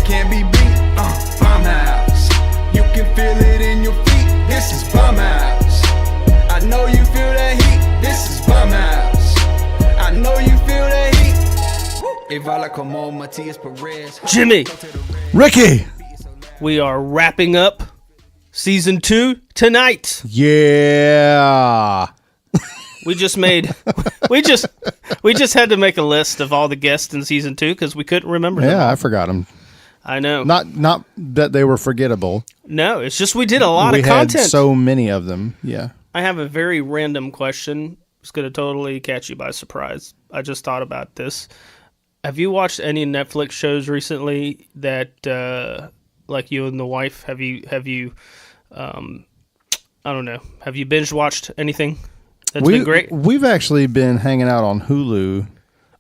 can't be beat. Bombhouse. You can feel it in your feet. This is Bombhouse. I know you feel that heat. This is Bombhouse. I know you feel that heat. Jimmy, Ricky. we are wrapping up season 2 tonight. Yeah. We just had to make a list of all the guests in season 2 because we couldn't remember them. Yeah, I forgot them. I know. Not that they were forgettable. No, it's just we did a lot of We had content. so many of them. Yeah. I have a very random question. It's going to totally catch you by surprise. I just thought about this. Have you watched any Netflix shows recently that, like you and the wife, have you, I don't know, have you binge watched anything that's been great? We've actually been hanging out on Hulu.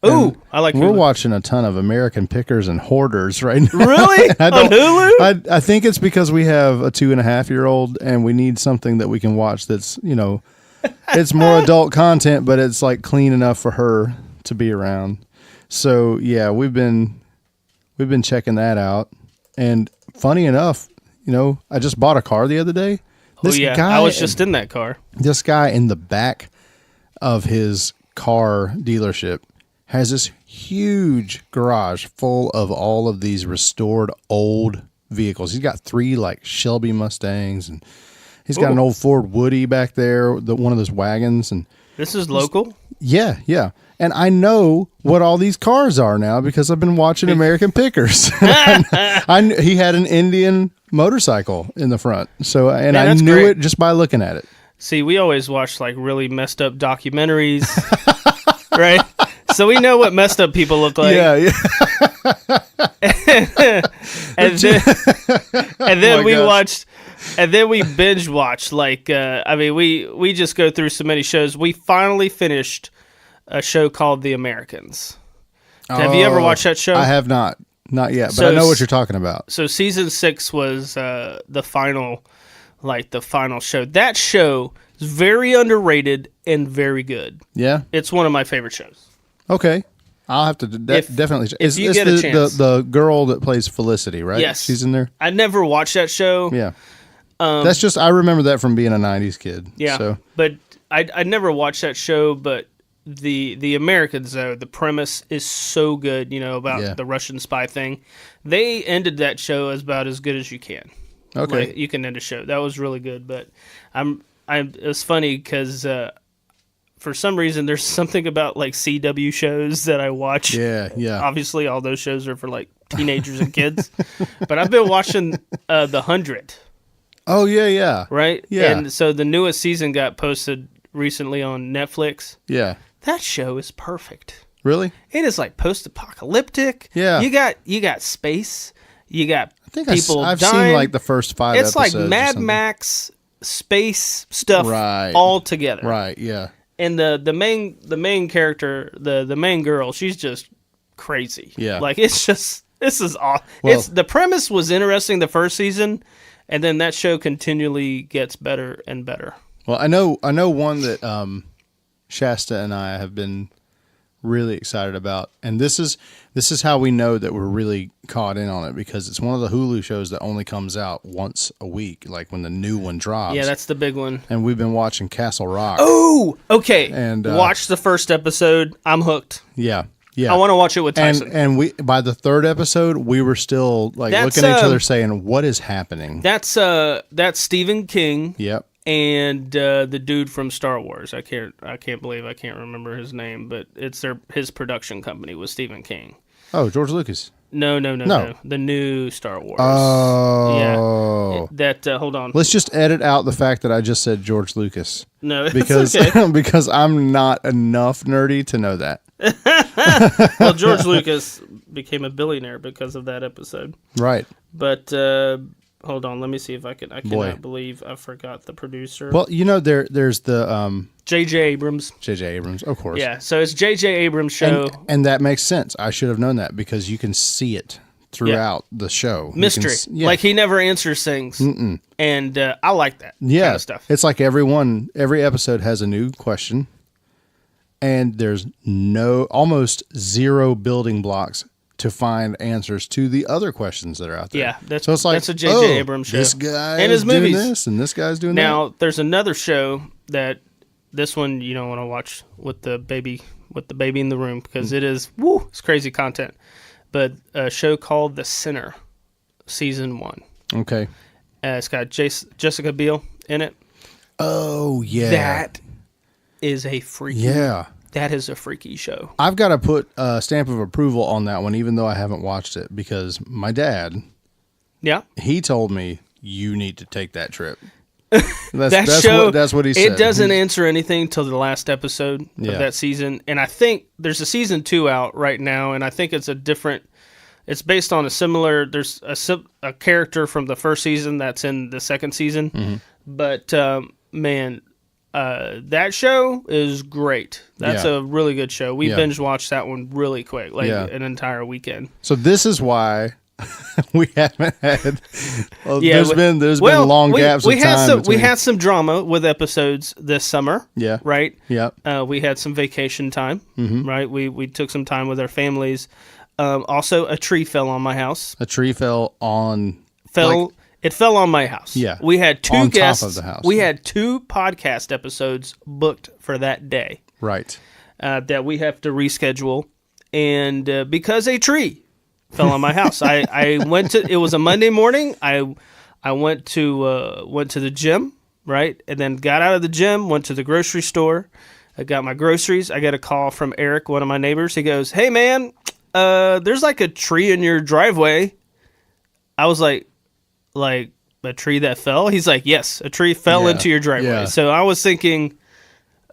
Ooh, I like Hulu. We're watching a ton of American Pickers and Hoarders right now. Really? On Hulu? I think it's because we have a 2.5-year-old and we need something that we can watch that's, it's more adult content, but it's like clean enough for her to be around. So yeah, we've been checking that out. And funny enough, I just bought a car the other day. I was just in that car. This guy in the back of his car dealership has this huge garage full of all of these restored old vehicles. He's got 3 like Shelby Mustangs, and he's got an old Ford Woody back there, one of those wagons. And this is local? Yeah. And I know what all these cars are now because I've been watching American Pickers. He had an Indian motorcycle in the front. So, and I knew great. it just by looking at it. See, we always watch like really messed up documentaries, right? So we know what messed up people look like. Yeah. and then we watched, and then we binge watched. Like, we just go through so many shows. We finally finished a show called The Americans. Have you ever watched that show? I have not yet, but I know what you're talking about. So season 6 was the final show. That show is very underrated and very good. Yeah, it's one of my favorite shows. Okay, I'll have to definitely. If you get a chance, the girl that plays Felicity, right? Yes, she's in there. I never watched that show. Yeah, that's just I remember that from being a '90s kid. Yeah, so. But I never watched that show. But the Americans, though, the premise is so good. About the Russian spy thing. They ended that show as about as good as you can. Okay, like, you can end a show. That was really good. But it's funny because. For some reason, there's something about like CW shows that I watch. Yeah. Obviously, all those shows are for like teenagers and kids. But I've been watching The 100. Oh, yeah. Right? Yeah. And so the newest season got posted recently on Netflix. Yeah. That show is perfect. Really? It is like post-apocalyptic. Yeah. You got space. You got people I've dying. seen like the first 5 episodes. It's like Mad Max space stuff all together. Right, yeah. And the main character, the main girl, she's just crazy. Yeah. Like this is awesome. Well, the premise was interesting the first season, and then that show continually gets better and better. Well, I know one that Shasta and I have been really excited about, and this is how we know that we're really caught in on it, because it's one of the Hulu shows that only comes out once a week, like when the new one drops. Yeah, that's the big one. And we've been watching Castle Rock. Oh, okay. And watch the first episode. I'm hooked. Yeah. I want to watch it with Tyson. And we by the 3rd episode, we were still like looking at each other saying, "What is happening?" That's Stephen King. Yep. And the dude from Star Wars, I can't believe I can't remember his name, but it's his production company was Stephen King. Oh, George Lucas. No. The new Star Wars. Oh. Yeah. Hold on. Let's just edit out the fact that I just said George Lucas. No, because okay. because I'm not enough nerdy to know that. Well, George Lucas became a billionaire because of that episode. Right. But hold on, let me see if I can. I cannot believe I forgot the producer. Well, there's the J.J. Abrams. J.J. Abrams, of course. Yeah, so it's J.J. Abrams' show, and that makes sense. I should have known that because you can see it throughout the show. Mystery, like he never answers things, and I like that kind of stuff. It's like every episode has a new question, and there's almost zero building blocks to find answers to the other questions that are out there. Yeah, that's so it's like, that's a J.J. Abrams show. This guy and is his movies. doing this, and this guy's doing that. Now, there's another show that this one you don't want to watch with the baby in the room because it is it's crazy content. But a show called The Sinner, season 1. Okay. It's got Jessica Biel in it. Oh yeah, That is a freaky. yeah. That is a freaky show. I've got to put a stamp of approval on that one, even though I haven't watched it, because my dad, Yeah. he told me you need to take that trip. That's what he said. It doesn't answer anything till the last episode Yeah. of that season, and I think there's a season 2 out right now, and I think it's a different. It's based on a similar. There's a character from the first season that's in the second season, Mm-hmm. but man, that show is great. That's Yeah. a really good show. We Yeah. binge watched that one really quick, like Yeah. an entire weekend. So this is why we haven't had. Well, Yeah, there's been long gaps of time. We had some drama with episodes this summer. Yeah. Right. Yeah. We had some vacation time. Mm-hmm. Right. We took some time with our families. Also, a tree fell on my house. A tree fell on. It fell on my house. Yeah. We had 2 On top guests. of the house. We had 2 podcast episodes booked for that day Right. that we have to reschedule, and because a tree fell on my house, I went to. It was a Monday morning. I went to the gym, right, and then got out of the gym, went to the grocery store. I got my groceries. I got a call from Eric, one of my neighbors. He goes, "Hey man, there's like a tree in your driveway." I was like a tree that fell? He's like, yes, a tree fell Yeah, into your driveway. yeah. So I was thinking,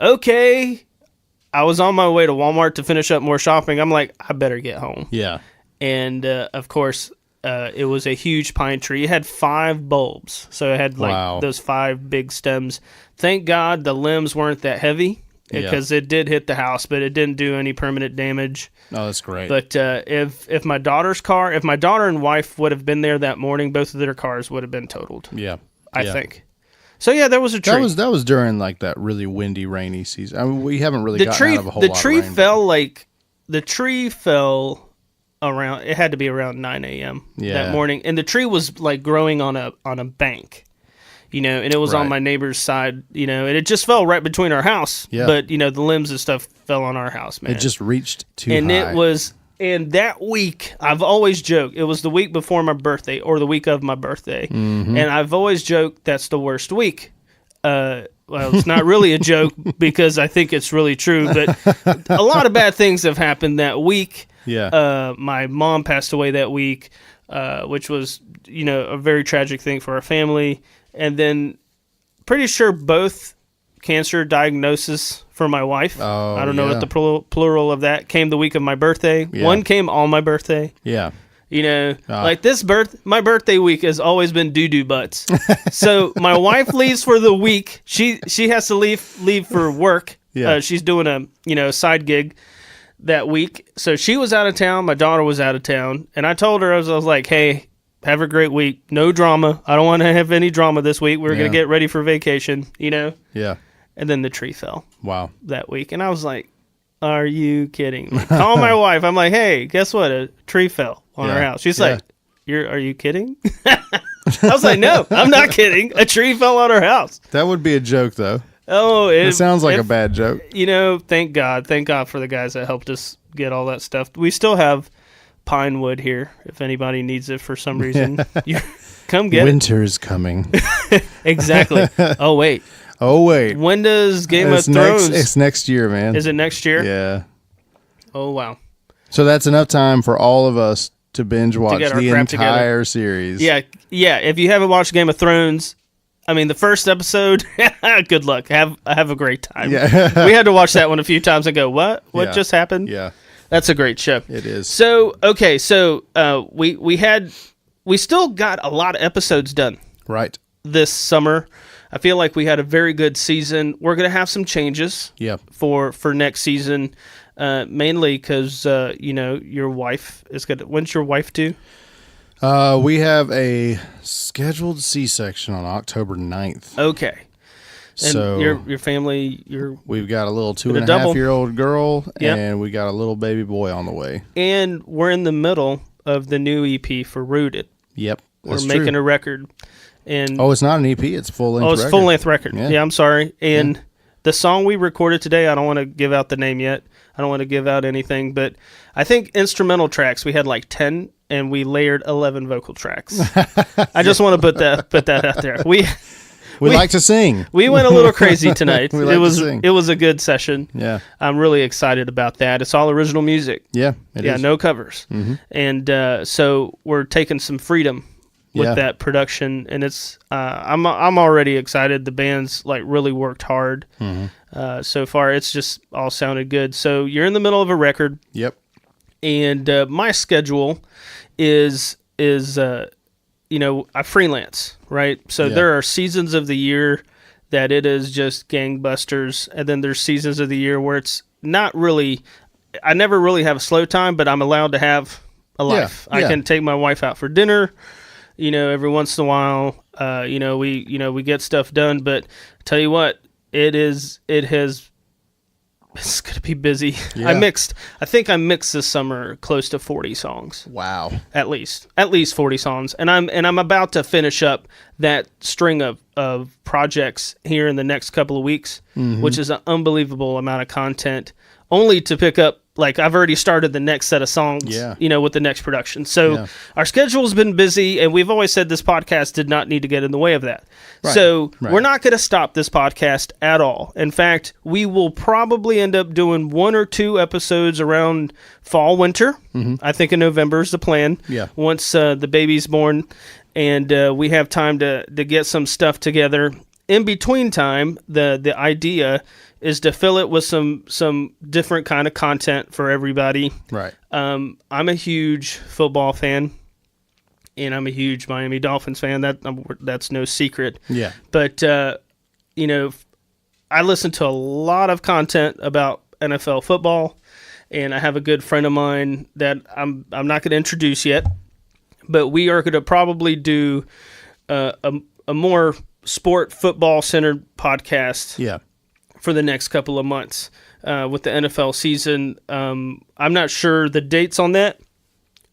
okay. I was on my way to Walmart to finish up more shopping. I'm like, I better get home. Yeah. And of course, it was a huge pine tree. It had 5 bulbs. So it had like Wow. those 5 big stems. Thank God the limbs weren't that heavy because it did hit the house, but it didn't do any permanent damage. Oh, that's great. But if my daughter and wife would have been there that morning, both of their cars would have been totaled. yeah. I Yeah. think. So yeah, there was a tree. That was during like that really windy, rainy season. I mean, we haven't really gotten out of a whole the lot tree of rain. fell around. It had to be around 9 a.m. Yeah. that morning, and the tree was like growing on a bank, and it was on Right. my neighbor's side, and it just fell right between our house. Yeah. But the limbs and stuff fell on our house, man. It just reached too and high. it was. And that week, I've always joked, it was the week before my birthday or the week of my birthday. Mm-hmm. And I've always joked that's the worst week. Well, it's not really a joke because I think it's really true, but a lot of bad things have happened that week. Yeah. My mom passed away that week, which was, a very tragic thing for our family. And then pretty sure both cancer diagnosis for my wife. Oh, I don't know yeah. what the plural of that came the week of my birthday. Yeah. One came on my birthday. yeah. Like my birthday week has always been doo-doo butts. So my wife leaves for the week. She has to leave for work. Yeah. She's doing a side gig that week. So she was out of town. My daughter was out of town. And I told her, I was like, hey, have a great week. No drama. I don't want to have any drama this week. We're going to get ready for vacation, Yeah. And then the tree fell Wow. that week. And I was like, are you kidding me? Call my wife. I'm like, hey, guess what? A tree fell on our house. She's like, are you kidding? I was like, no, I'm not kidding. A tree fell on our house. That would be a joke, though. Oh, It sounds like a bad joke. Thank God for the guys that helped us get all that stuff. We still have pine wood here. If anybody needs it for some reason, come get Winter's coming. it. Exactly. Oh wait. Oh, wait. When does Game of Thrones? It's next year, man. Is it next year? Yeah. Oh wow. So that's enough time for all of us to binge watch get our the crap entire together. series. Yeah. If you haven't watched Game of Thrones, I mean the first episode. Good luck. Have a great time. Yeah. We had to watch that one a few times and go, what? What Yeah. just happened? Yeah. That's a great show. It is. So okay, we still got a lot of episodes done Right. this summer. I feel like we had a very good season. We're gonna have some changes Yeah. for next season, mainly because your wife is gonna. When's your wife due? We have a scheduled C-section on October 9th. Okay, So your family, we've got a little a double. 2.5-year-old girl, Yep. and we got a little baby boy on the way. and we're in the middle of the new EP for Rooted. Yep, We're that's making true. a record, and Oh, it's not an EP; it's full length. it's full length record. Yeah. Yeah, I'm sorry. And the song we recorded today, I don't want to give out the name yet. I don't want to give out anything, but I think instrumental tracks we had like 10, and we layered 11 vocal tracks. I just want to put that out there. We like to sing. We went a little crazy tonight. We like to sing. It was a good session. Yeah, I'm really excited about that. It's all original music. yeah, it is. No covers. And so we're taking some freedom with Yeah. that production, and it's I'm already excited. The band's like really worked hard so far. It's just all sounded good. So you're in the middle of a record, Yep. and my schedule is I freelance, right? So Yeah. there are seasons of the year that it is just gangbusters, and then there's seasons of the year where it's not really. I never really have a slow time, but I'm allowed to have a life. I yeah. can take my wife out for dinner, every once in a while. We get stuff done, but tell you what, it's going to be busy. Yeah. I think I mixed this summer close to 40 songs. Wow. At least 40 songs. And I'm about to finish up that string of projects here in the next couple of weeks, which is an unbelievable amount of content, only to pick up, like, I've already started the next set of songs, with the next production. So our schedule's been busy, and we've always said this podcast did not need to get in the way of that. Right. So Right. we're not going to stop this podcast at all. In fact, we will probably end up doing 1 or 2 episodes around fall, winter. I think in November is the plan. Yeah. Once the baby's born, and we have time to get some stuff together. In between time, the idea is to fill it with some different kind of content for everybody. Right. I'm a huge football fan, and I'm a huge Miami Dolphins fan. That's no secret. Yeah. But I listen to a lot of content about NFL football, and I have a good friend of mine that I'm not going to introduce yet, but we are going to probably do a more sport football centered podcast. Yeah. For the next couple of months with the NFL season. I'm not sure the dates on that.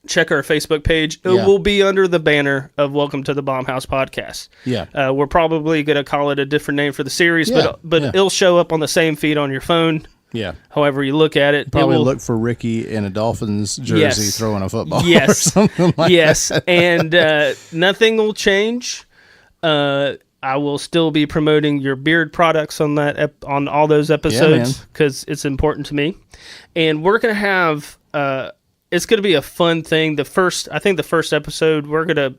Check our Facebook page. It will be under the banner of Welcome to the Bombhouse podcast. Yeah. We're probably going to call it a different name for the series, Yeah, but yeah. it'll show up on the same feed on your phone. Yeah. However you look at it. Probably it will, look for Ricky in a Dolphins jersey Yes. throwing a football Yes. or something like yes, and nothing will change. I will still be promoting your beard products on on all those episodes because it's important to me. And we're gonna have it's gonna be a fun thing. The first episode we're gonna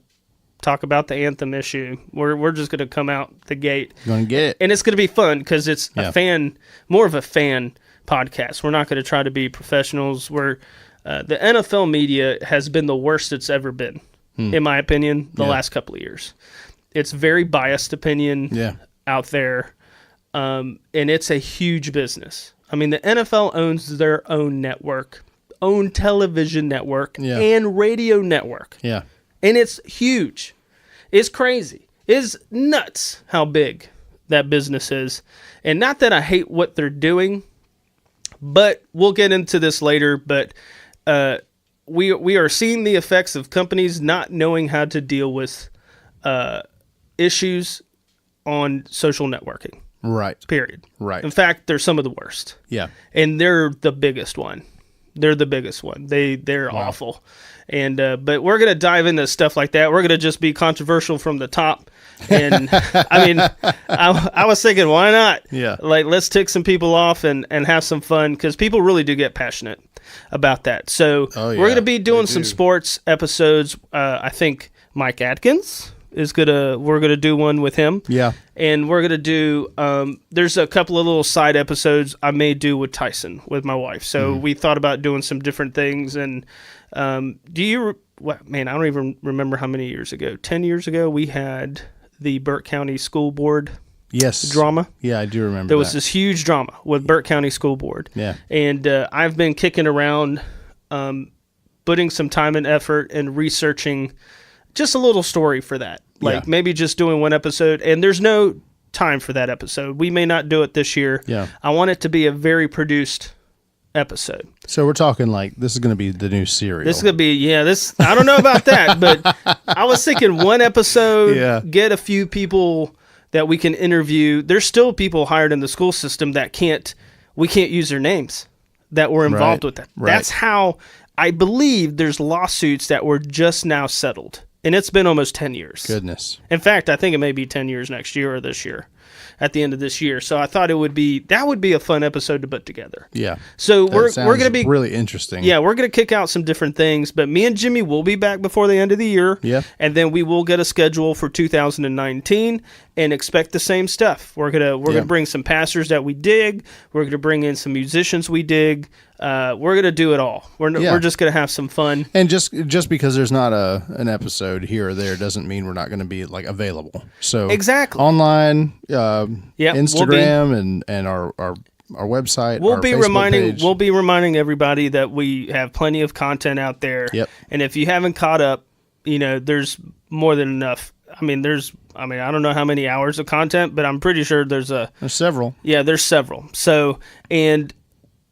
talk about the anthem issue. We're just gonna come out the gate. that. Gonna get it. And it's going to be fun because it's Yeah. more of a fan podcast. We're not going to try to be professionals. The NFL media has been the worst it's ever been, in my opinion, the last couple of years. It's very biased opinion out there, and it's a huge business. I mean, the NFL owns their own network, own television network, and radio network. Yeah. And it's huge. It's crazy. It's nuts how big that business is. And not that I hate what they're doing, but we'll get into this later. But we are seeing the effects of companies not knowing how to deal with issues on social networking. Right. Period. Right. In fact, they're some of the worst. Yeah. And they're the biggest one. They're awful. And but we're gonna dive into stuff like that. We're gonna just be controversial from the top. And I mean, I was thinking, why not? Yeah. Like, let's tick some people off and have some fun because people really do get passionate about that. So we're gonna be doing some sports episodes. I think Mike Atkins we're gonna do one with him. Yeah. And we're gonna do. There's a couple of little side episodes I may do with Tyson with my wife. So we thought about doing some different things. And I don't even remember how many years ago. 10 years ago, we had the Burke County School Board drama. Yeah, I do remember. There was this huge drama with Burke County School Board. Yeah. And I've been kicking around, putting some time and effort and researching just a little story for that. Like maybe just doing one episode. And there's no time for that episode. We may not do it this year. Yeah. I want it to be a very produced episode. So we're talking like this is going to be the new serial. This is going to be, this, I don't know about that, but I was thinking one episode, get a few people that we can interview. There's still people hired in the school system that we can't use their names that were involved with that. Right. That's how I believe there's lawsuits that were just now settled. And it's been almost 10 years. Goodness. In fact, I think it may be 10 years next year or this year, at the end of this year. So I thought that would be a fun episode to put together. Yeah. So we're going to be really interesting. Yeah, we're going to kick out some different things, but me and Jimmy will be back before the end of the year. Yeah. And then we will get a schedule for 2019 and expect the same stuff. We're going to bring some pastors that we dig. We're going to bring in some musicians we dig. We're going to do it all. We're just going to have some fun. And just because there's not an episode here or there doesn't mean we're not going to be like available. So exactly online, Instagram and our website. We'll our be Facebook page. We'll be reminding everybody that we have plenty of content out there. Yep. And if you haven't caught up, there's more than enough. I don't know how many hours of content, but I'm pretty sure there's several. Yeah, there's several. So, and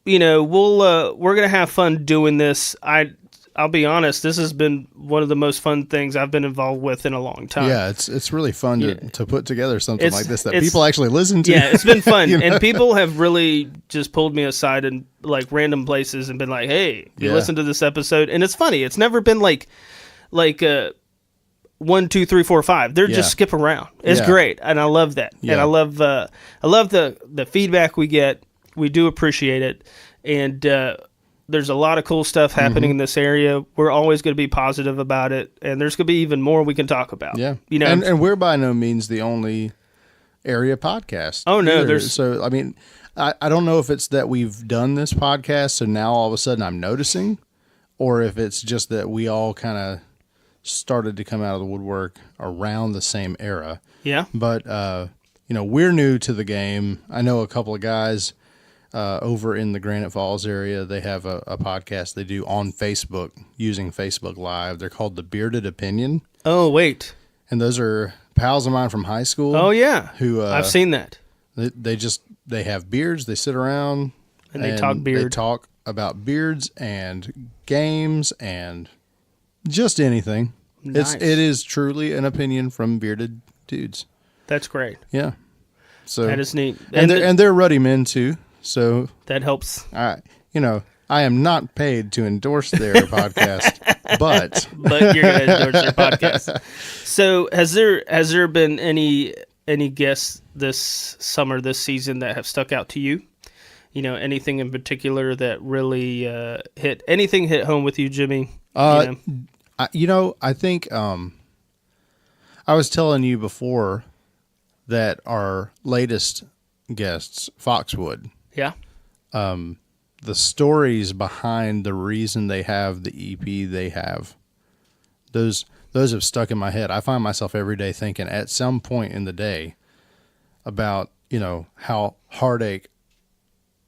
we're gonna have fun doing this. I'll be honest, this has been one of the most fun things I've been involved with in a long time. Yeah, it's really fun to put together something like this that people actually listen to. Yeah, it's been fun. And people have really just pulled me aside in like random places and been like, hey, you listen to this episode. And it's funny. It's never been like 1, 2, 3, 4, 5. They're just skip around. It's great. And I love that. Yeah. And I love the feedback we get. We do appreciate it. And there's a lot of cool stuff happening in this area. We're always going to be positive about it. And there's going to be even more we can talk about. Yeah. And we're by no means the only area podcast. Oh, no. Either. So, I don't know if it's that we've done this podcast, so now all of a sudden I'm noticing, or if it's just that we all kind of started to come out of the woodwork around the same era. Yeah. But, we're new to the game. I know a couple of guys over in the Granite Falls area. They have a podcast they do on Facebook using Facebook Live. They're called The Bearded Opinion. Oh, wait. And those are pals of mine from high school. Oh, yeah. Who I've seen that. They have beards. They sit around and they talk beard. They talk about beards and games and just anything. Nice. It is truly an opinion from bearded dudes. That's great. Yeah. So that is neat. And they're ruddy men too. So that helps. I am not paid to endorse their podcast, but you're going to endorse their podcast. So has there been any guests this summer, this season that have stuck out to you? Anything in particular that really hit home with you, Jimmy? I think I was telling you before that our latest guests, Foxwood. Yeah. The stories behind the reason they have the EP they have, those have stuck in my head. I find myself every day thinking at some point in the day about, how heartache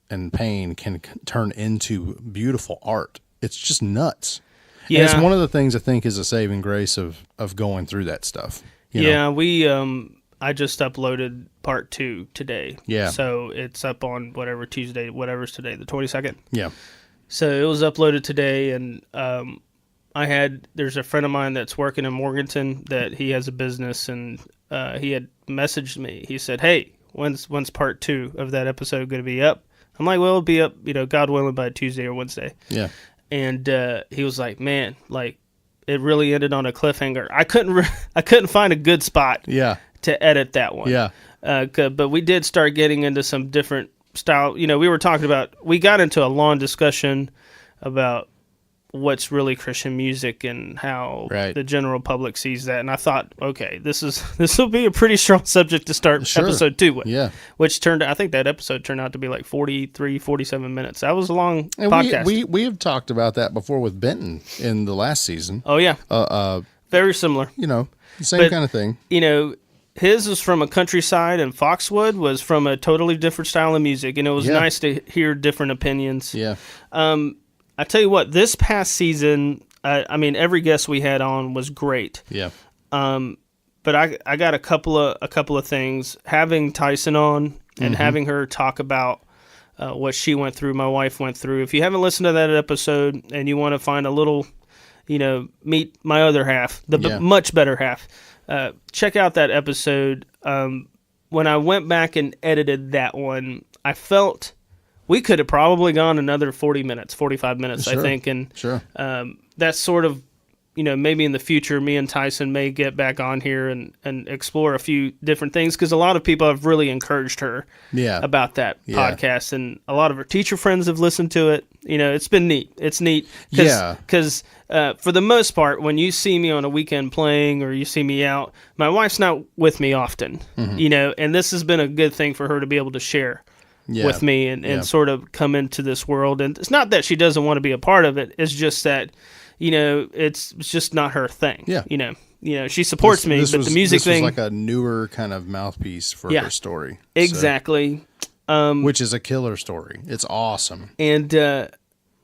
and pain can turn into beautiful art. It's just nuts. Yeah. And it's one of the things I think is a saving grace of going through that stuff. I just uploaded part 2 today. Yeah. So it's up on whatever's today, the 22nd. Yeah. So it was uploaded today, and there's a friend of mine that's working in Morganton that he has a business, and he had messaged me. He said, hey, when's part 2 of that episode going to be up? I'm like, well, it'll be up, God willing, by Tuesday or Wednesday. Yeah. And he was like, man, like, it really ended on a cliffhanger. I couldn't find a good spot. Yeah. To edit that one. Yeah. But we did start getting into some different style. We got into a long discussion about what's really Christian music and how the general public sees that. And I thought, okay, this will be a pretty strong subject to start episode 2 with. Yeah. Which I think that episode turned out to be like 43, 47 minutes. That was a long podcast. We have talked about that before with Benton in the last season. Oh, yeah. Very similar. Same kind of thing. His was from a countryside, and Foxwood was from a totally different style of music, and it was nice to hear different opinions. Yeah. I tell you what, this past season, every guest we had on was great. Yeah. but I got a couple of things. Having Tyson on and having her talk about what she went through, my wife went through. If you haven't listened to that episode and you want to find a little, meet my other half, the much better half, check out that episode. When I went back and edited that one, I felt we could have probably gone another 45 minutes, I think. And that's sort of, maybe in the future, me and Tyson may get back on here and explore a few different things, because a lot of people have really encouraged her about that podcast, and a lot of her teacher friends have listened to it. It's been neat. It's neat because for the most part, when you see me on a weekend playing or you see me out, my wife's not with me often, and this has been a good thing for her to be able to share with me and sort of come into this world. And it's not that she doesn't want to be a part of it. It's just that, it's just not her thing. She supports me, but the music thing was like a newer kind of mouthpiece for her story. Exactly. Which is a killer story. It's awesome. And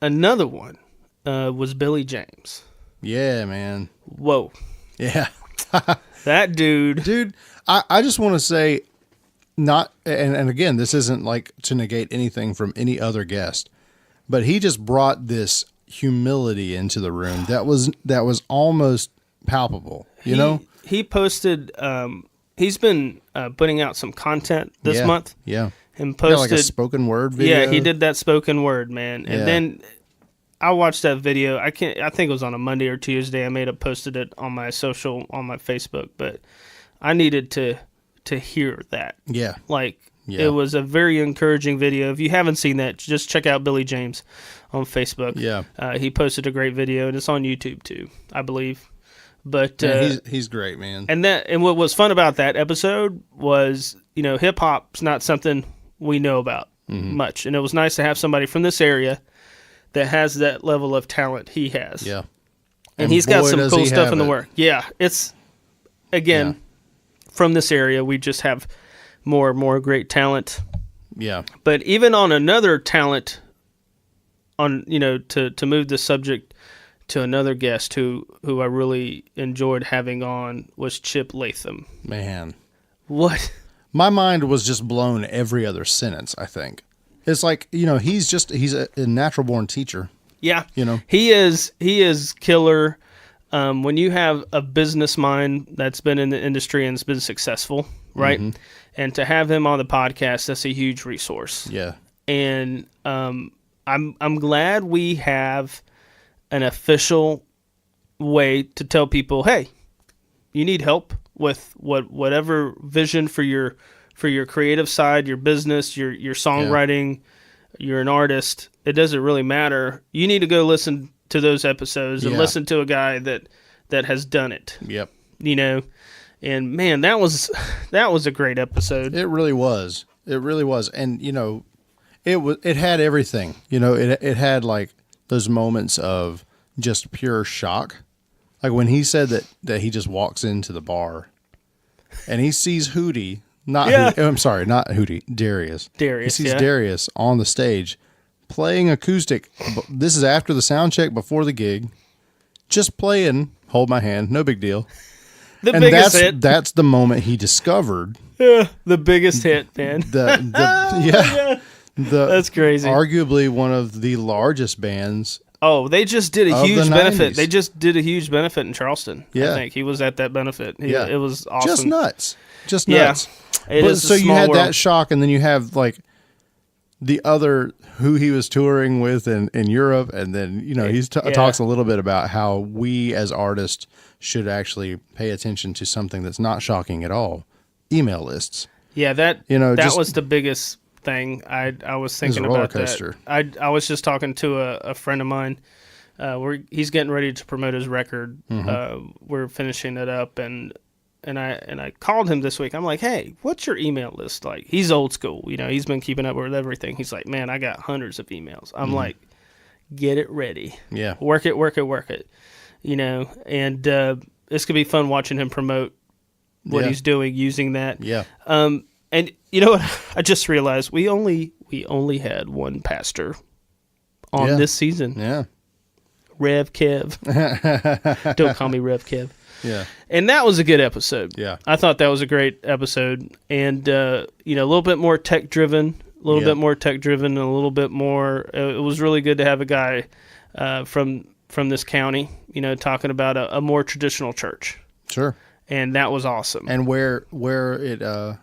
another one was Billy James. Yeah, man. Whoa. Yeah. That dude. Dude, I just want to say, not, and again, this isn't like to negate anything from any other guest, but he just brought this humility into the room that was almost palpable. He posted. He's been putting out some content this month. Yeah, and posted like a spoken word video. Yeah, he did that spoken word, man. And then I watched that video. I think it was on a Monday or Tuesday. I may have posted it on my Facebook, but I needed to hear that. Yeah, it was a very encouraging video. If you haven't seen that, just check out Billy James on Facebook. Yeah. He posted a great video, and it's on YouTube too, I believe. But he's great, man. And what was fun about that episode was, hip hop's not something we know about much, and it was nice to have somebody from this area that has that level of talent he has. Yeah. And he's got some cool stuff in the work. Yeah, it's from this area, we just have more great talent. Yeah. But even on another talent, on to move the subject to another guest who I really enjoyed having on was Chip Latham. Man. What? My mind was just blown every other sentence, I think. It's like, he's a natural born teacher. Yeah. He is killer. When you have a business mind that's been in the industry and has been successful, right? Mm-hmm. And to have him on the podcast, that's a huge resource. Yeah. And I'm glad we have an official way to tell people, hey, you need help with whatever vision for your creative side, your business, your songwriting, you're an artist. It doesn't really matter. You need to go listen to those episodes and listen to a guy that has done it. Yep. And man, that was a great episode. It really was. It really was. And it had everything. It had like those moments of just pure shock. Like when he said that he just walks into the bar and he sees Hootie, I'm sorry, not Hootie, Darius. He sees Darius on the stage playing acoustic. This is after the sound check, before the gig. Just playing Hold My Hand, no big deal. Biggest hit. That's the moment he discovered. The biggest hit, man. That's crazy. Arguably one of the largest bands. Oh, they just did a huge benefit. 90s. They just did a huge benefit in Charleston. Yeah. I think he was at that benefit. It was awesome. Just nuts. Yeah. So you had that shock, and then you have like the other who he was touring with in Europe, and then he talks a little bit about how we as artists should actually pay attention to something that's not shocking at all: email lists. Yeah, that was the biggest thing. I was thinking about that. I was just talking to a friend of mine. He's getting ready to promote his record. We're finishing it up, and I called him this week. I'm like, hey, what's your email list like? He's old school. He's been keeping up with everything. He's like, man, I got hundreds of emails. I'm like, get it ready. Yeah. Work it. And it's going to be fun watching him promote what he's doing using that. Yeah. And you know what? I just realized we only had one pastor on this season. Yeah. Rev Kev. Don't call me Rev Kev. Yeah. And that was a good episode. Yeah. I thought that was a great episode. And, a little bit more tech-driven, and a little bit more... it was really good to have a guy from this county, talking about a more traditional church. Sure. And that was awesome. And where it... I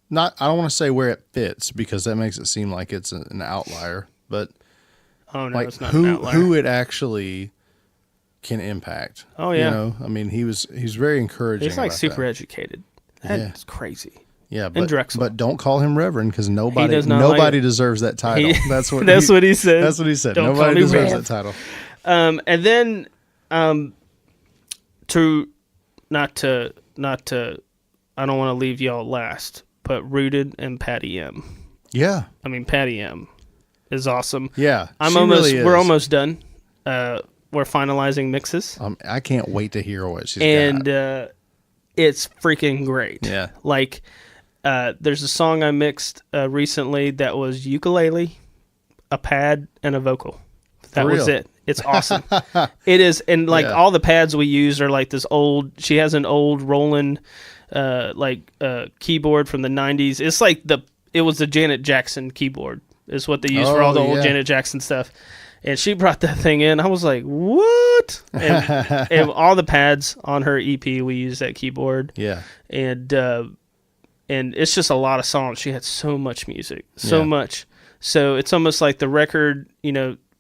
don't want to say where it fits, because that makes it seem like it's an outlier, but... Oh, no, like it's not an outlier. Who it actually... can impact. Oh yeah. I mean, he's very encouraging. He's like about super that. educated. That's crazy. Yeah, and Drexel. But don't call him Reverend, because nobody like deserves that title. That's what what he said. That's what he said. Don't Nobody call me deserves Rev. that title. And then to not to I don't want to leave y'all last, but Rooted and Patty M. Yeah. I mean, Patty M is awesome. Yeah. We're almost done. We're finalizing mixes. I can't wait to hear what she's got. And it's freaking great. Yeah. Like, there's a song I mixed recently that was ukulele, a pad, and a vocal. That was it. It's awesome. It is. And, like, all the pads we use are, like, this old... She has an old Roland, keyboard from the 90s. It's like it was the Janet Jackson keyboard is what they use for all the old Janet Jackson stuff. And she brought that thing in. I was like, what? And all the pads on her EP, we use that keyboard. Yeah. And it's just a lot of songs. She had so much music, so much. So it's almost like the record,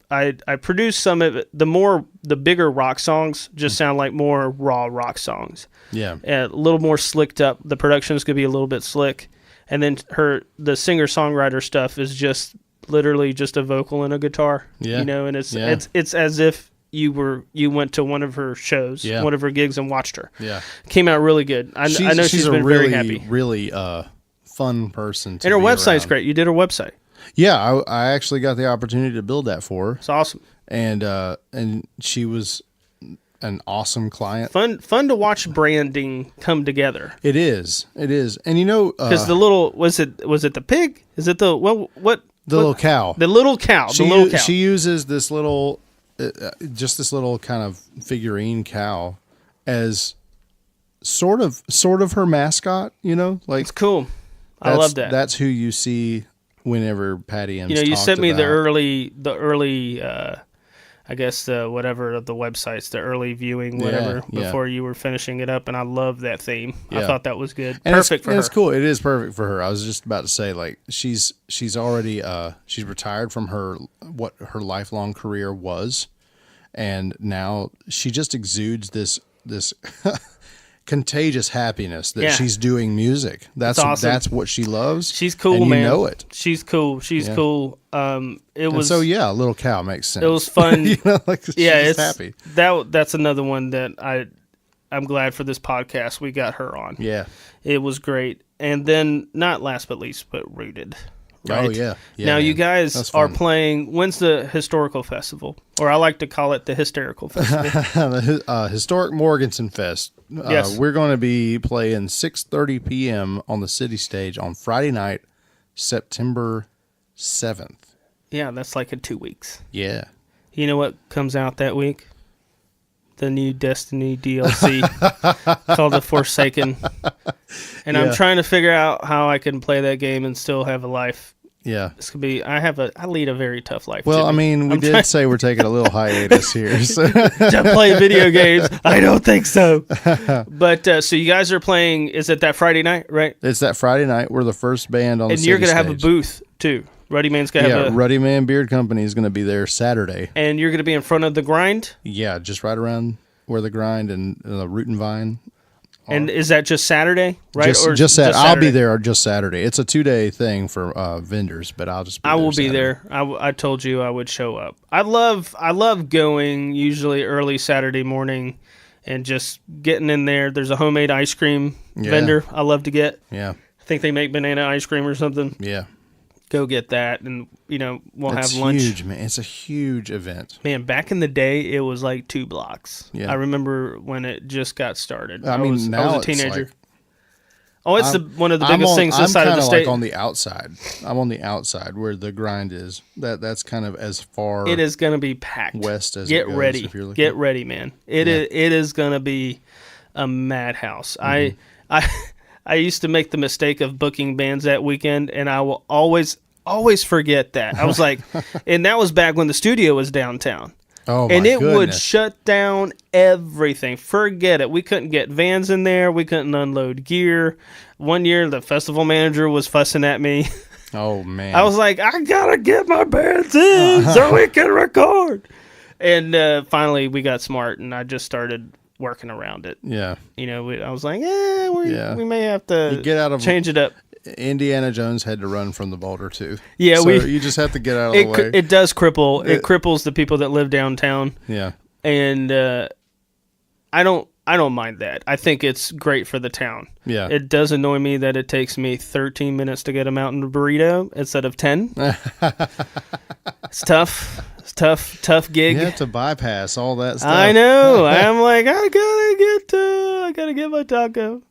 I produced some of it. The bigger rock songs just sound like more raw rock songs. Yeah. A little more slicked up. The production's going to be a little bit slick. And then the singer-songwriter stuff is just literally just a vocal and a guitar. Yeah. And it's as if you went to one of her shows, one of her gigs, and watched her. Yeah. Came out really good. I know she's been really, very happy. Really fun person to And her be website's around. great. You did her website. Yeah, I actually got the opportunity to build that for her. It's awesome. And she was an awesome client. Fun to watch branding come together. It is. And because the little was it the pig? Is it the little cow? The little cow. She uses this little, just this little kind of figurine cow as sort of her mascot. Like it's cool. I love that. That's who you see whenever Patty M's you sent me about. the early. I guess whatever the websites, the early viewing, whatever, before you were finishing it up, and I love that theme. I thought that was good. And perfect for her. It's cool. It is perfect for her. I was just about to say, like, she's already she's retired from what her lifelong career was, and now she just exudes this contagious happiness that she's doing music. That's awesome. That's what she loves. She's cool, and man. You know it. She's cool. She's cool. It was a little cow makes sense. It was fun. She's happy. That's another one that I'm glad for this podcast we got her on. Yeah, it was great. And then not last but least, but Rooted. Right? Oh yeah. Now you guys are playing. When's the historical festival? Or I like to call it the hysterical festival. The Historic Morganton Fest. Yes. We're going to be playing 6:30 p.m. on the city stage on Friday night, September 7th. Yeah, that's like in 2 weeks. Yeah. You know what comes out that week? The new Destiny DLC called The Forsaken. And I'm trying to figure out how I can play that game and still have a life. Yeah. This could be I lead a very tough life. Well, Jimmy. I mean, we did say we're taking a little hiatus here. So. To play video games. I don't think so. But so you guys are playing, is it that Friday night, right? It's that Friday night. We're the first band on the And city you're going to have a stage. booth too. Ruddy Man's going to have a... Ruddy Man Beard Company is going to be there Saturday. And you're going to be in front of the grind? Yeah, just right around where the grind and the Root and Vine. And is that just Saturday, right? Just Saturday. I'll be there just Saturday. It's a 2-day thing for vendors, but I'll just be there. I will Saturday. be there. I told you I would show up. I love going usually early Saturday morning and just getting in there. There's a homemade ice cream vendor I love to get. Yeah. I think they make banana ice cream or something. Yeah. Go get that, and we'll It's have lunch. Huge, man. It's a huge event. Man, back in the day, it was like 2 blocks. Yeah. I remember when it just got started. I was now a it's teenager. like Oh, it's one of the biggest things inside of the state. I'm on the outside. I'm on the outside where the grind is. That's kind of as far. It is going to be packed. West as Get it goes, ready. if you're looking. Get ready, man. It is going to be a madhouse. I used to make the mistake of booking bands that weekend, and I will always forget that. I was like, and that was back when the studio was downtown. Oh, my and it goodness. would shut down everything. Forget it. We couldn't get vans in there. We couldn't unload gear. One year, the festival manager was fussing at me. Oh, man. I was like, I gotta get my bands in so we can record. And finally, we got smart, and I just started working around it. Yeah. You know, I was like, we may have to change it up. Indiana Jones had to run from the boulder too. Yeah, so you just have to get out of the way. It does cripple. It cripples the people that live downtown. Yeah, and I don't mind that. I think it's great for the town. Yeah, it does annoy me that it takes me 13 minutes to get a mountain burrito instead of 10. It's tough. It's tough gig. You have to bypass all that stuff. I know. I'm like, I gotta get my taco.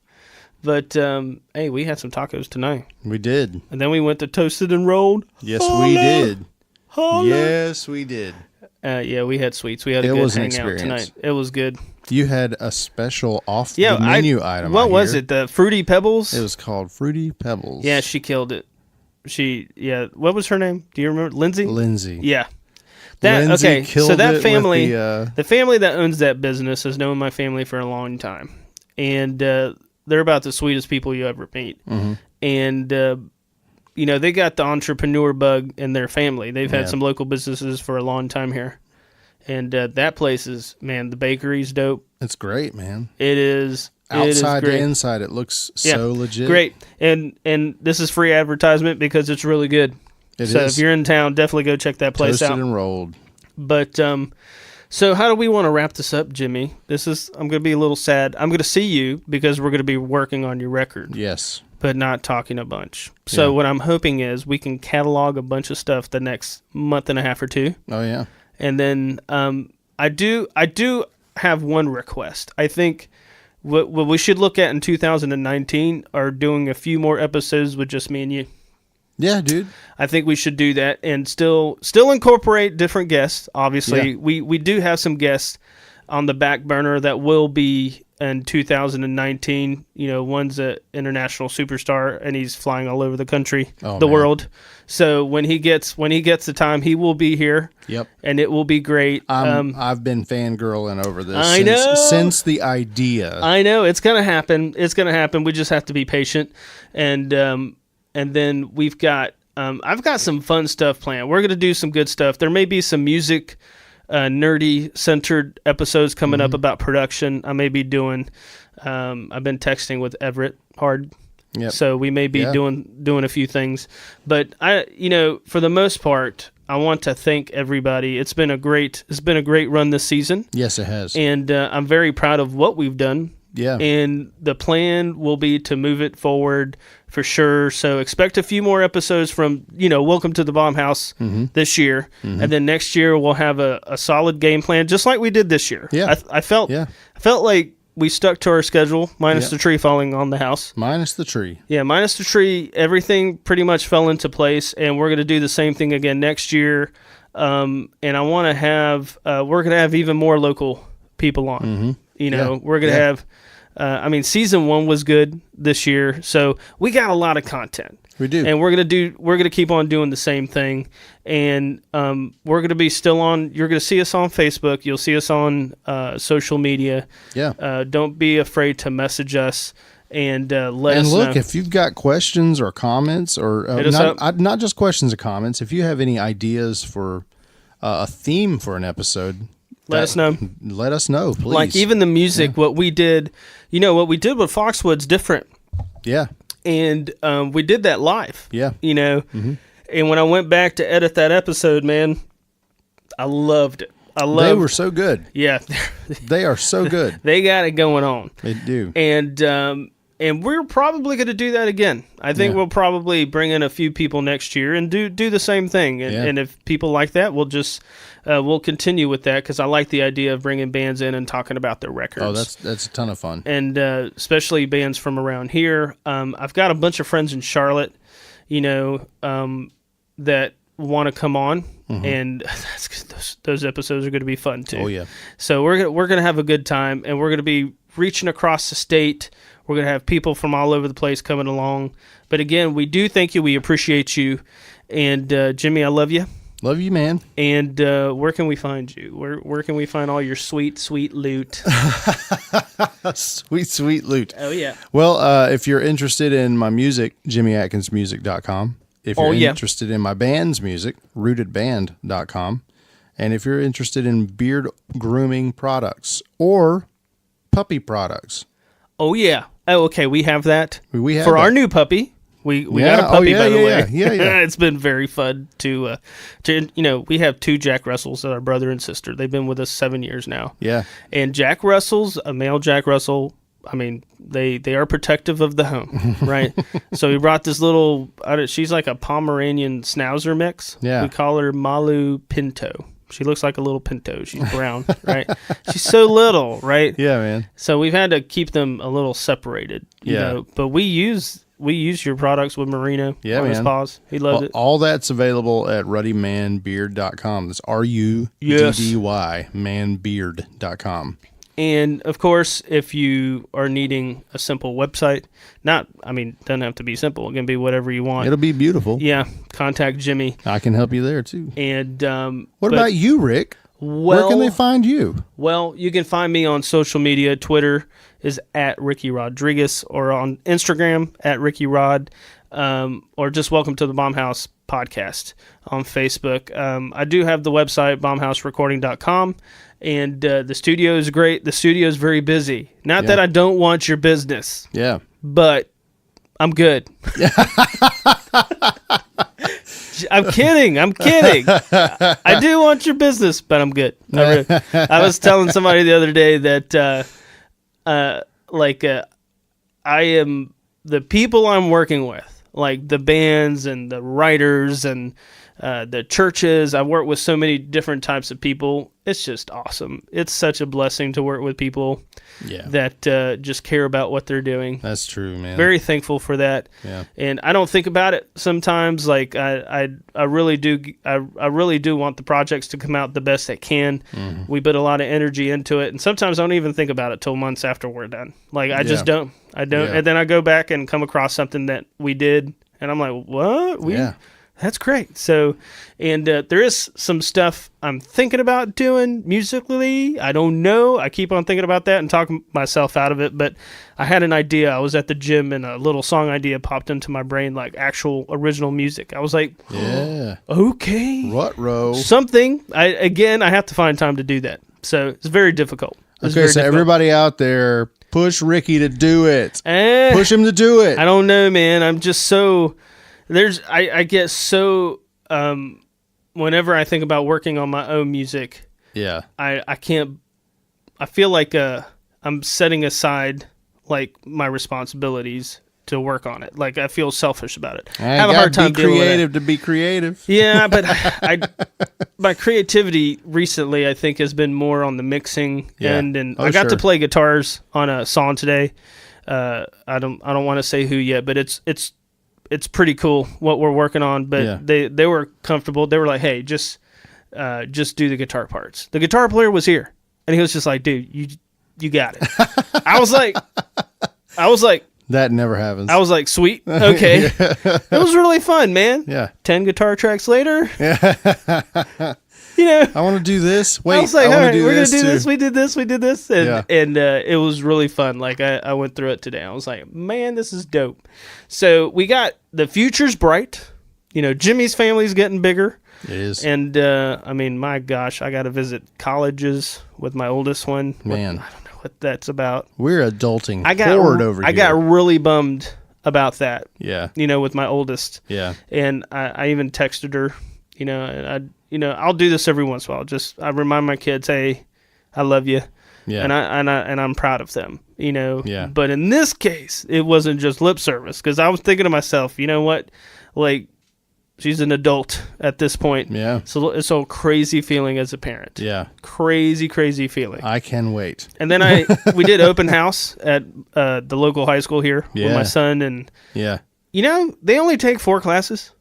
But, hey, we had some tacos tonight. We did. And then we went to Toasted and Rolled. Yes, we did. Yes, we did. Yeah, we had sweets. We had a good hangout tonight. It was good. You had a special off-the-menu item. What was it? The Fruity Pebbles? It was called Fruity Pebbles. Yeah, she killed it. What was her name? Do you remember? Lindsay? Lindsay. Yeah. Lindsay so that family, the family that owns that business has known my family for a long time. And, they're about the sweetest people you ever meet. Mm-hmm. And, they got the entrepreneur bug in their family. They've had some local businesses for a long time here. And that place is, man, the bakery's dope. It's great, man. It is. Outside to inside, it looks so legit. Great. And this is free advertisement because it's really good. So if you're in town, definitely go check that place out. Toasted and Rolled. But, so how do we want to wrap this up, Jimmy? I'm going to be a little sad. I'm going to see you because we're going to be working on your record. Yes. But not talking a bunch. So what I'm hoping is we can catalog a bunch of stuff the next month and a half or two. Oh, yeah. And then I do have one request. I think what we should look at in 2019 are doing a few more episodes with just me and you. Yeah, dude. I think we should do that and still incorporate different guests. Obviously, we do have some guests on the back burner that will be in 2019. One's an international superstar and he's flying all over the country, world. So when he gets the time, he will be here. Yep. And it will be great. I've been fangirling over this since the idea. I know it's gonna happen. It's gonna happen. We just have to be patient and then we've got, I've got some fun stuff planned. We're going to do some good stuff. There may be some music, nerdy-centered episodes coming up about production. I may be doing, I've been texting with Everett hard. Yep. So we may be doing a few things. But, for the most part, I want to thank everybody. It's been a great run this season. Yes, it has. And I'm very proud of what we've done. Yeah. And the plan will be to move it forward for sure. So expect a few more episodes from, Welcome to the Bombhouse this year. Mm-hmm. And then next year we'll have a solid game plan, just like we did this year. Yeah. I felt like we stuck to our schedule, minus the tree falling on the house. Minus the tree. Yeah, minus the tree. Everything pretty much fell into place. And we're going to do the same thing again next year. And I want to have, we're going to have even more local people on. Mm-hmm. We're going to have... season 1 was good this year, so we got a lot of content. We do, and we're gonna keep on doing the same thing. And we're gonna be still on. You're gonna see us on Facebook. You'll see us on social media. Yeah. Don't be afraid to message us and let us know. And look, know. if you've got questions or comments, or not just questions or comments, if you have any ideas for a theme for an episode. Let us know. Let us know, please. Like even the music, what we did with Foxwood's different. Yeah. And we did that live. Yeah. And when I went back to edit that episode, man, I loved it. They were so good. Yeah. They are so good. They got it going on. They do. And And we're probably going to do that again. I think Yeah. we'll probably bring in a few people next year and do the same thing. And, Yeah. and if people like that, we'll just we'll continue with that because I like the idea of bringing bands in and talking about their records. Oh, that's a ton of fun. And especially bands from around here. I've got a bunch of friends in Charlotte, that want to come on, and those episodes are going to be fun too. Oh yeah. So we're gonna have a good time, and we're gonna be reaching across the state. We're gonna have people from all over the place coming along. But again, we do thank you. We appreciate you, and Jimmy, I love you. Love you, man. And where can we find you? Where can we find all your sweet, sweet loot? Sweet, sweet loot. Oh yeah. Well, if you're interested in my music, jimmyatkinsmusic.com. If you're interested in my band's music, rootedband.com. And if you're interested in beard grooming products or puppy products. Oh yeah. Oh, okay. We have that. We have for that. our new puppy. We got a puppy, by the way. Yeah. It's been very fun to we have 2 Jack Russells that are brother and sister. They've been with us 7 years now. Yeah. And Jack Russell's a male Jack Russell. I mean, they are protective of the home, right? So we brought this little, she's like a Pomeranian Schnauzer mix. Yeah. We call her Malu Pinto. She looks like a little pinto. She's brown, right? She's so little, right? Yeah, man. So we've had to keep them a little separated, you know. But we use your products with Marino on his paws. He loved it. All that's available at ruddymanbeard.com. That's RUDDY, manbeard.com. And of course, if you are needing a simple website, doesn't have to be simple. It can be whatever you want. It'll be beautiful. Yeah, contact Jimmy. I can help you there too. And what about you, Rick? Where can they find you? Well, you can find me on social media. Twitter is at Ricky Rodriguez, or on Instagram at Ricky Rod, or just Welcome to the Bombhouse podcast on Facebook. I do have the website, bombhouserecording.com. And the studio is great. The studio is very busy. Not that I don't want your business. Yeah. But I'm good. I'm kidding. I do want your business, but I'm good. I was telling somebody the other day that I am the people I'm working with, like the bands and the writers and the churches. I work with so many different types of people. It's just awesome. It's such a blessing to work with people that just care about what they're doing. That's true, man. Very thankful for that. Yeah. And I don't think about it sometimes. Like I really do. I really do want the projects to come out the best they can. Mm-hmm. We put a lot of energy into it, and sometimes I don't even think about it till months after we're done. Like I just don't. I don't. Yeah. And then I go back and come across something that we did, and I'm like, what? That's great. So, and there is some stuff I'm thinking about doing musically. I don't know. I keep on thinking about that and talking myself out of it. But I had an idea. I was at the gym and a little song idea popped into my brain, like actual original music. I was like, okay. Ruh-roh. Something. I have to find time to do that. So it's very difficult. Everybody out there, push Ricky to do it. Push him to do it. I don't know, man. I'm just so... I get so whenever I think about working on my own music, I can't. I feel like I'm setting aside like my responsibilities to work on it. Like I feel selfish about it. I have a hard time being creative to be creative. Yeah, but my creativity recently I think has been more on the mixing end, and I got to play guitars on a song today. I don't want to say who yet, but it's pretty cool what we're working on, but they were comfortable. They were like, hey, just do the guitar parts. The guitar player was here, and he was just like, dude, you got it. I was like, that never happens. I was like, sweet, okay. It was really fun, man. Yeah. 10 guitar tracks later. I want to do this. Wait, I was like, all right, we're going to do too. this. We did this. And it was really fun. Like I went through it today. I was like, man, this is dope. So we got the future's bright. Jimmy's family's getting bigger. It is. And my gosh, I got to visit colleges with my oldest one. Man. I don't know what that's about. We're adulting forward over here. I got really bummed about that. Yeah. With my oldest. Yeah. And I even texted her, I'll do this every once in a while. I remind my kids, hey, I love you. Yeah. And I'm proud of them, you know. Yeah. But in this case, it wasn't just lip service, because I was thinking to myself, you know what, like, she's an adult at this point. Yeah. So it's a crazy feeling as a parent. Yeah. Crazy feeling. I can wait. And then we did open house at the local high school here with my son, and Yeah. you know, they only take 4 classes.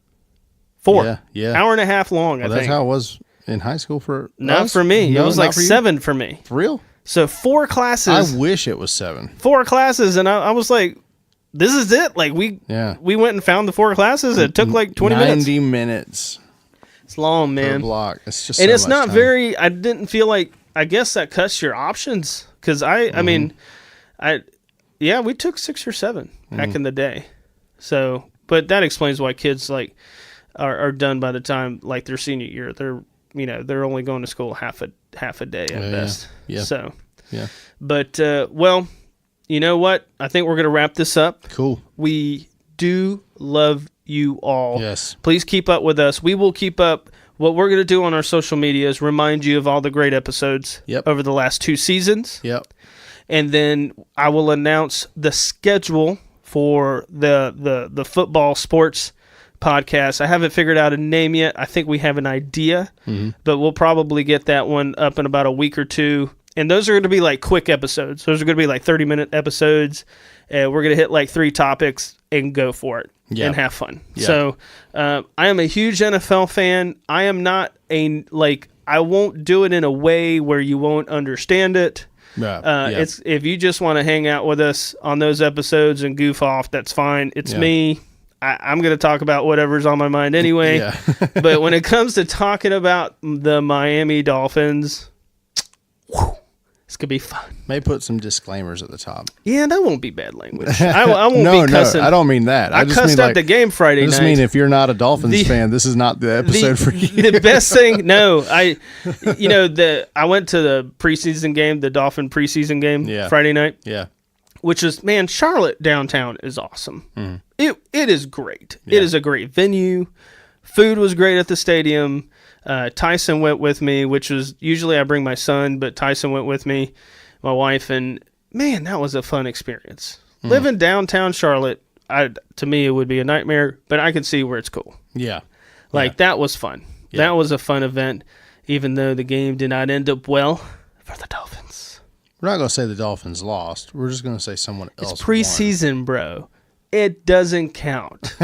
4. Yeah. Yeah. Hour and a half long, Well, I that's think. how it was in high school for Not us? for me. No, it was not like for you? 7 for me. For real? So 4 classes. I wish it was 7. 4 classes, and I was like, this is it. Like, we went and found the 4 classes. It took like 20 minutes. 90 minutes It's long, per man. block. It's just And so it's much not time. very, I didn't feel like, I guess that cuts your options. Because I mean, we took 6 or 7 back in the day. So, but that explains why kids like are done by the time like their senior year. They're only going to school half a day at best. Yeah. So, Yeah. but well, you know what? I think we're gonna wrap this up. Cool. We do love you all. Yes. Please keep up with us. We will keep up. What we're going to do on our social media is remind you of all the great episodes over the last 2 seasons. Yep. And then I will announce the schedule for the football sports podcast. I haven't figured out a name yet. I think we have an idea, but we'll probably get that one up in about a week or 2. And those are going to be like quick episodes. Those are going to be like 30-minute episodes. And we're going to hit like 3 topics and go for it and have fun. Yeah. So I am a huge NFL fan. I am not I won't do it in a way where you won't understand it. It's if you just want to hang out with us on those episodes and goof off, that's fine. It's me. I'm going to talk about whatever's on my mind anyway. Yeah. But when it comes to talking about the Miami Dolphins, it's going to be fun. May put some disclaimers at the top. Yeah, that won't be bad language. I won't be cussing. No, I don't mean that. I just cussed mean out the game Friday I night. just mean if you're not a Dolphins fan, this is not the episode for you. The best thing, I went to the preseason game, the Dolphin preseason game Friday night. Yeah. Which is, man, Charlotte downtown is awesome. It is great. Yeah. It is a great venue. Food was great at the stadium. Tyson went with me, which was usually I bring my son, but Tyson went with me, my wife, and man, that was a fun experience. Living downtown Charlotte, to me, it would be a nightmare, but I can see where it's cool. Yeah. That was fun. Yeah. That was a fun event, even though the game did not end up well for the Dolphins. We're not going to say the Dolphins lost. We're just going to say someone else It's preseason, bro. It doesn't count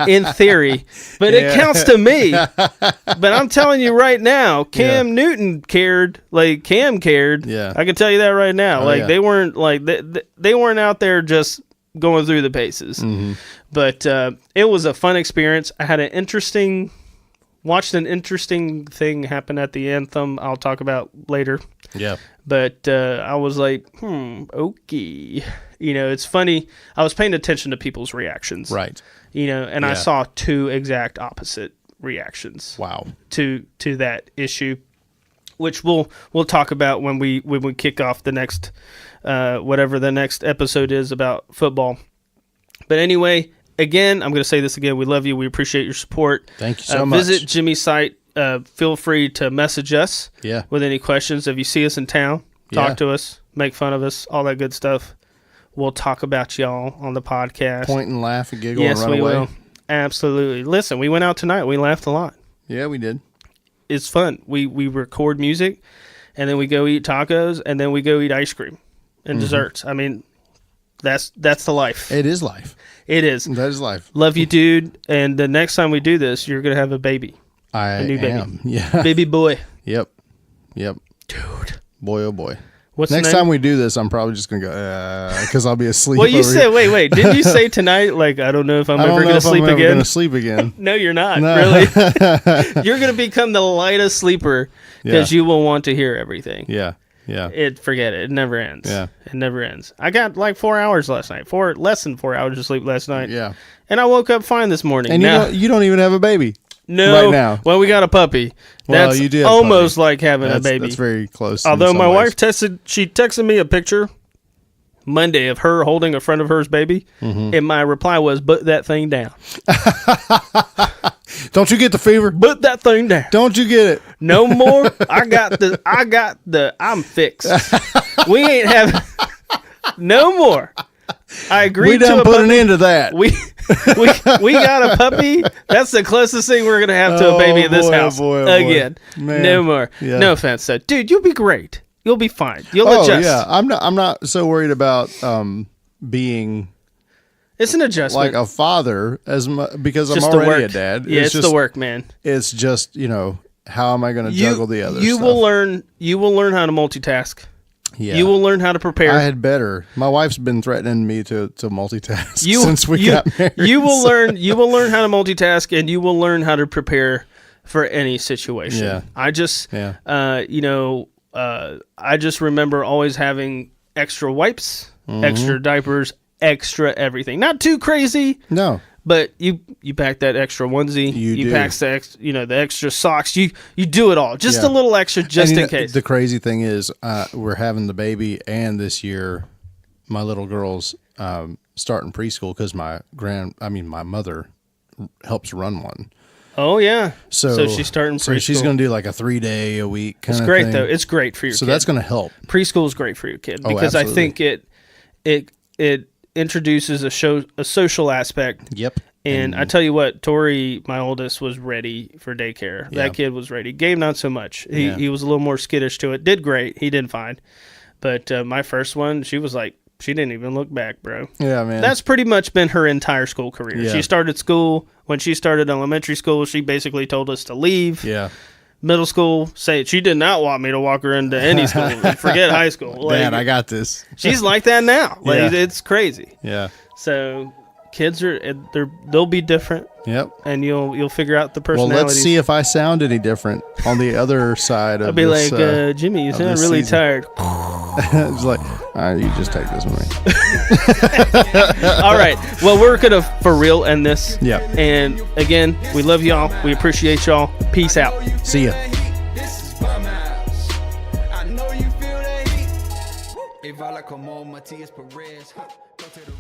in theory, but it counts to me. But I'm telling you right now, Cam Newton cared. Like Cam cared. Yeah, I can tell you that right now. They weren't they weren't out there just going through the paces. But it was a fun experience. I had watched an interesting thing happen at the anthem. I'll talk about later. Yeah. But I was like, okay. It's funny. I was paying attention to people's reactions. Right. And I saw 2 exact opposite reactions. Wow. To that issue, which we'll talk about when we kick off the next whatever the next episode is about football. But anyway, again, I'm going to say this again. We love you. We appreciate your support. Thank you so much. Visit Jimmy's site. Feel free to message us with any questions. If you see us in town, talk to us, make fun of us, all that good stuff. We'll talk about y'all on the podcast. Point and laugh and giggle yes, and run we away. will. Absolutely. Listen, we went out tonight. We laughed a lot. Yeah, we did. It's fun. We record music, and then we go eat tacos, and then we go eat ice cream and desserts. I mean, that's the life. It is life. It is. That is life. Love you, dude. And the next time we do this, you're going to have a baby. A new am. baby. Yeah. Baby boy. Yep. Dude. Boy, oh boy. What's Next the name? time we do this, I'm probably just going to go, because I'll be asleep. Well, you over said, here. wait. Didn't you say tonight, like, I don't know if I'm I ever don't know going to if sleep I'm ever again? going to sleep again. No, you're not. No. Really. You're going to become the lightest sleeper because you will want to hear everything. Yeah. Yeah. Forget it. It never ends. Yeah. It never ends. I got like 4 hours last night. Less than 4 hours of sleep last night. Yeah. And I woke up fine this morning. And now, you don't even have a baby. No. Right now. Well, we got a puppy. Well, That's you do have a almost puppy. like having a baby. That's very close. Although in some my ways. wife texted me a picture Monday of her holding a friend of hers baby, and my reply was, "Put that thing down." Don't you get the fever? Put that thing down. Don't you get it? No more. I'm fixed. We ain't having no more. I agreed We done to a put an puppy. end to that. We got a puppy. That's the closest thing we're gonna have to a baby in this house again. Man. No more. Yeah. No offense, so dude, you'll be great. You'll be fine. You'll adjust. Yeah. I'm not so worried about being It's an adjustment. like a father because I'm Just the already work. a dad. Yeah, it's just the work, man. It's just how am I going to juggle the other You stuff? will learn. You will learn how to multitask. Yeah. You will learn how to prepare. I had better. My wife's been threatening me to multitask since we got married. You will learn. You will learn how to multitask, and you will learn how to prepare for any situation. Yeah. I just, I just remember always having extra wipes, extra diapers, extra everything. Not too crazy. No. But you pack that extra onesie. You do. pack the extra socks. You do it all. Just a little extra, just in case. The crazy thing is, we're having the baby, and this year, my little girl's starting preschool because my mother helps run one. Oh yeah. So she's starting preschool. So she's going to do like a 3-day a week kind It's of great thing. though. It's great for your kid. So that's going to help. Preschool is great for your kid because I think it introduces a social aspect. Yep. And I tell you what, Tori, my oldest, was ready for daycare. Yeah. That kid was ready. Gabe, not so much. He was a little more skittish to it. Did great. He did fine. But my first one, she was like, she didn't even look back, bro. Yeah, man. That's pretty much been her entire school career. Yeah. She started school. When she started elementary school, she basically told us to leave. Yeah. Middle school, she did not want me to walk her into any school. Forget high school. Dad, I got this. She's like that now. Yeah. It's crazy. Yeah. So kids they'll be different. Yep. And you'll figure out the Well, personalities. let's see if I sound any different on the other side of I'll be this, like, Jimmy, you sound this really season. tired. It's like, all right, you just take this one. All right. Well, we're going to for real end this. Yeah. And again, we love y'all. We appreciate y'all. Peace out. See ya. This is Bombhouse. I know you feel the heat. Evala como Matias Perez. Go to the